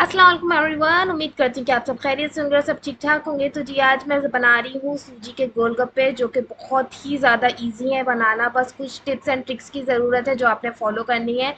अस्सलाम वालेकुम एवरीवन। उम्मीद करती हूँ कि आप सब खैरियत से होंगे और सब ठीक ठाक होंगे। तो जी आज मैं बना रही हूँ सूजी के गोलगप्पे, जो कि बहुत ही ज़्यादा इजी है बनाना। बस कुछ टिप्स एंड ट्रिक्स की ज़रूरत है जो आपने फॉलो करनी है।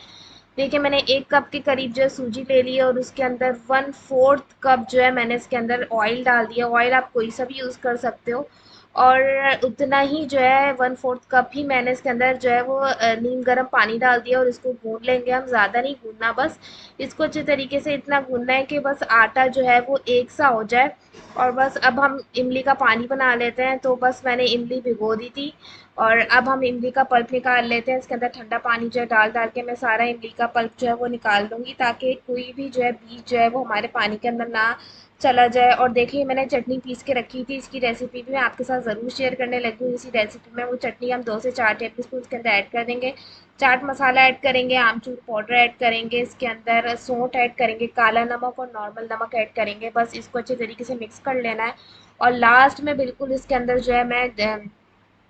देखिए, मैंने 1 कप के करीब जो है सूजी ले ली है और उसके अंदर 1/4 कप जो है मैंने इसके अंदर ऑयल डाल दिया। ऑयल आप कोई सा भी यूज़ कर सकते हो। और उतना ही जो है 1/4 कप ही मैंने इसके अंदर जो है वो नीम गर्म पानी डाल दिया और इसको गूंद लेंगे हम। ज़्यादा नहीं गूंदना, बस इसको अच्छे तरीके से इतना गूंदना है कि बस आटा जो है वो एक सा हो जाए। और बस अब हम इमली का पानी बना लेते हैं। तो बस मैंने इमली भिगो दी थी और अब हम इमली का पल्प निकाल लेते हैं। इसके अंदर ठंडा पानी जो है डाल डाल के मैं सारा इमली का पल्प जो है वो निकाल दूंगी, ताकि कोई भी जो है बीज जो है वो हमारे पानी के अंदर ना चला जाए। और देखिए, मैंने चटनी पीस के रखी थी, इसकी रेसिपी भी मैं आपके साथ ज़रूर शेयर करने लगी हूँ। इसी रेसिपी में वो चटनी हम 2 से 4 टेबल स्पून के अंदर ऐड कर देंगे। चाट मसाला ऐड करेंगे, आमचूर पाउडर ऐड करेंगे, इसके अंदर सौंठ ऐड करेंगे, काला नमक और नॉर्मल नमक ऐड करेंगे। बस इसको अच्छे तरीके से मिक्स कर लेना है। और लास्ट में बिल्कुल इसके अंदर जो है मैं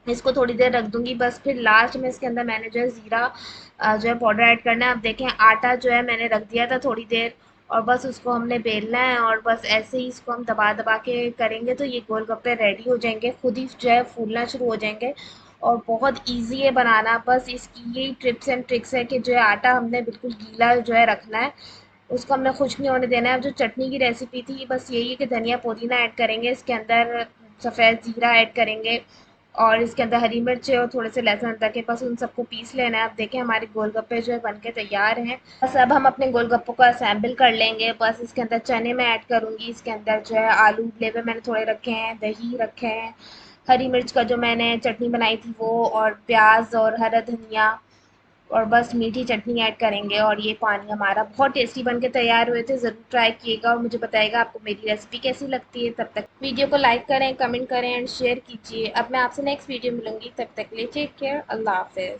इसको थोड़ी देर रख दूंगी। बस फिर लास्ट में इसके अंदर मैंने जो है ज़ीरा जो है पाउडर ऐड करना है। अब देखें, आटा जो है मैंने रख दिया था थोड़ी देर और बस उसको हमने बेलना है और बस ऐसे ही इसको हम दबा दबा के करेंगे तो ये गोलगप्पे रेडी हो जाएंगे, खुद ही जो है फूलना शुरू हो जाएंगे। और बहुत इजी है बनाना। बस इसकी यही ट्रिप्स एंड ट्रिक्स है कि जो है आटा हमने बिल्कुल गीला जो है रखना है, उसको हमने खुश्क नहीं होने देना है। अब जो चटनी की रेसिपी थी, बस यही है कि धनिया पुदीना ऐड करेंगे, इसके अंदर सफ़ेद ज़ीरा ऐड करेंगे और इसके अंदर हरी मिर्च और थोड़े से लहसुन अदरक के, बस उन सबको पीस लेना है। अब देखें, हमारे गोलगप्पे जो है बनके तैयार हैं। बस अब हम अपने गोलगप्पों को असेंबल कर लेंगे। बस इसके अंदर चने में ऐड करूँगी, इसके अंदर जो है आलू उबले हुए मैंने थोड़े रखे हैं, दही रखे हैं, हरी मिर्च का जो मैंने चटनी बनाई थी वो, और प्याज और हरा धनिया, और बस मीठी चटनी ऐड करेंगे। और ये पानी हमारा बहुत टेस्टी बन के तैयार हुए थे। ज़रूर ट्राई किएगा और मुझे बताइएगा आपको मेरी रेसिपी कैसी लगती है। तब तक वीडियो को लाइक करें, कमेंट करें एंड शेयर कीजिए। अब मैं आपसे नेक्स्ट वीडियो मिलूंगी, तब तक के लिए टेक केयर, अल्लाह हाफिज़।